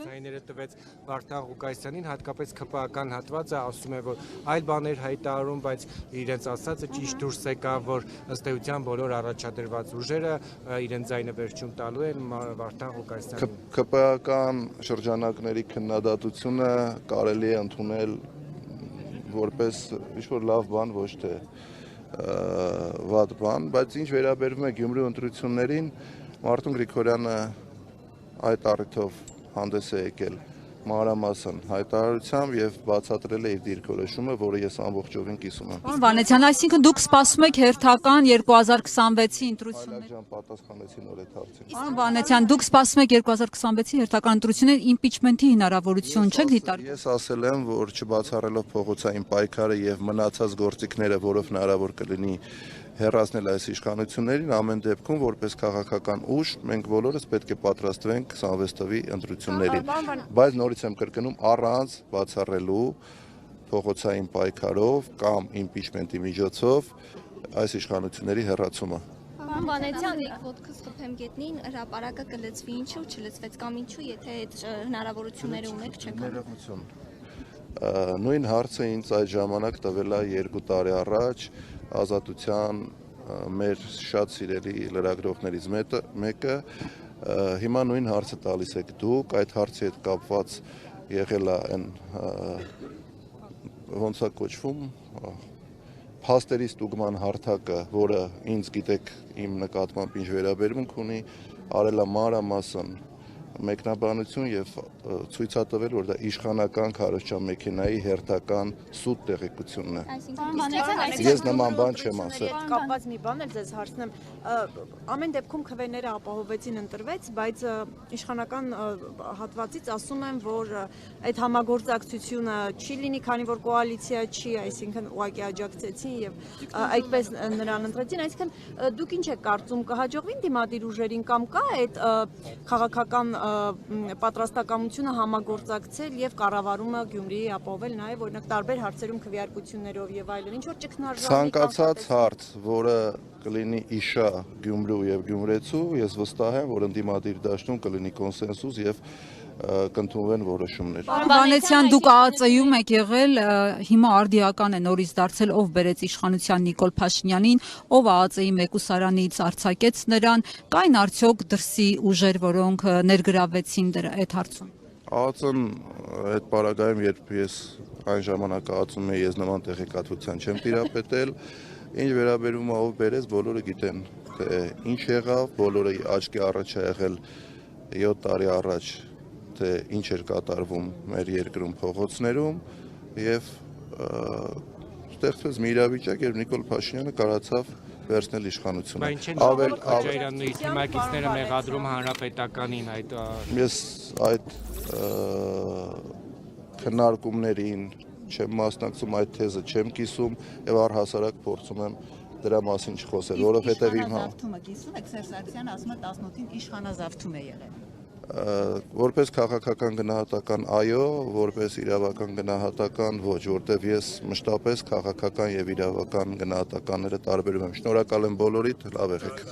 Ձայները տվեց Վարդան Ղուկասյանին, հատկապես ԿՊԱ-ական հատվածը ասում է, որ այլ բաներ հայտարարում, բայց իրենց ասածը ճիշտ դուրս եկավ, որ ըստ էության բոլոր առաջադրված ուժերը իրենց ձայնը վերջում տալու են Վարդան Ղուկասյանին։ ԿՊԱ-ական շրջանակների քննադատությունը կարելի է ընդունել որպես ինչ-որ լավ բան, ոչ թե վատ բան, բայց ինչ վերաբերվում է Գյումրու ընտրություններին, Մարտուն Գրիգորյանը այդ առիթով հանդես է եկել մանրամասն հայտարարությամբ եւ բացատրել է իր դիրքորոշումը, որը ես ամբողջովին կիսում եմ։ Պարոն Վանեցյան, այսինքն դուք սպասում եք հերթական 2026-ի ընտրություններ։ Այլակ պատասխանեցի նոր այդ հարցին։ Պարոն Վանեցյան, դուք սպասում եք 2026-ի հերթական ընտրություններ, իմպիչմենթի հնարավորություն չեք դիտարկում։ Ես ասել եմ, որ չբացառելով փողոցային պայքարը եւ մնացած գործիքները, որով հնարավոր կլինի հեռացնել այս իշխանություններին, ամեն դեպքում որպես քաղաքական ուժ մենք բոլորս պետք է պատրաստվենք 26 թվականի ընտրություններին, բայց նորից եմ կրկնում, առանց բացառելու փողոցային պայքարով կամ իմպիչմենտի միջոցով այս իշխանությունների հեռացումը։ Պարոն Վանեցյան, ոտքս խփեմ գետնին, հրապարակը կլծվի, ինչու չլծվեց կամ ինչու, եթե այդ հնարավորությունները ունեք, չեք Ներողություն։ Նույն հարցը ինձ այդ ժամանակ տվել է 2 տարի առաջ Ազատության մեր շատ սիրելի լրագրողներից մեկը, հիմա նույն հարցը տալիս եք դուք, այդ հարցի հետ կապված եղել է այն ոնց է կոչվում փաստերի ստուգման հարթակը, որը ինձ գիտեք իմ նկատմամբ ինչ վերաբերմունք ունի, արել է մանրամասն մեկնաբանություն եւ ցույցատվել, որ դա իշխանական քարոզչամեքենայի հերթական սուտ տեղեկությունն է։ Ես նման բան չեմ ասել։ Կապված մի բան էլ ձեզ հարցնեմ, ամեն դեպքում քվեները ապահովեցին ընտրվեց, բայց իշխանական հատվածից ասում են, որ այդ համագործակցությունը չի լինի, քանի որ կոալիցիա չի, այսինքն ուղղակի աջակցեցին եւ այդպես նրան ընտրեցին, այսինքն դուք ինչ եք կարծում, կհաջողվի դիմադիր ուժերին կամ կա այդ քաղաքական պատրաստակամությունը համագործակցել եւ կառավարումը Գյումրիի ապահովել նաեւ օրինակ տարբեր հարցերում քվեարկություններով եւ այլն, ինչ որ ճգնաժամի ցանկացած հարց, որը կլինի իշա Գյումրու եւ գյումրեցու, ես վստահ եմ, որ ընդդիմադիր դաշտում կլինի կոնսենսուս եւ կընդունվեն որոշումներ։ Պարոն Վանեցյան, դուք ԱԱԾ-ում եք եղել, հիմա արդիական է նորից դարձել, ով բերեց իշխանության Նիկոլ Փաշինյանին, ով ԱԱԾ-ի մեկուսարանից արձակեց նրան, կային արդյոք դրսի ուժեր, որոնք ներգրավվեցին այդ հարցում։ ԱԱԾ-ն այդ պարագայում, երբ ես այն ժամանակ ԱԱԾ-ում էի, ես նման տեղեկատվության չեմ տիրապետել, ինչ վերաբերում է ով բերեց, բոլորը գիտեն, թե ինչ եղավ, բոլորը աչքի առաջ է եղել 7 տարի առաջ, թե ինչ էր կատարվում մեր երկրում փողոցներում եւ ստեղծվեց մի իրավիճակ, երբ Նիկոլ Փաշինյանը կարողացավ վերցնել իշխանությունը։ Ջայրանն իր թիմակիցները մեղադրում հանրապետականին այդ Ես այդ քննարկումներին չեմ մասնակցում, այդ թեզը չեմ կիսում եւ առհասարակ փորձում եմ դրա մասին չխոսել, որովհետեւ իմ կիսում եք Սերժ Սարգսյանը ասում է 18-ին իշխանազավթում է եղել։ Որպես քաղաքական գնահատական այո, որպես իրավական գնահատական ոչ, որտեվ ես մշտապես քաղաքական եւ իրավական գնահատականները տարբերում եմ։ Շնորհակալ եմ բոլորիդ, լավ եղեք։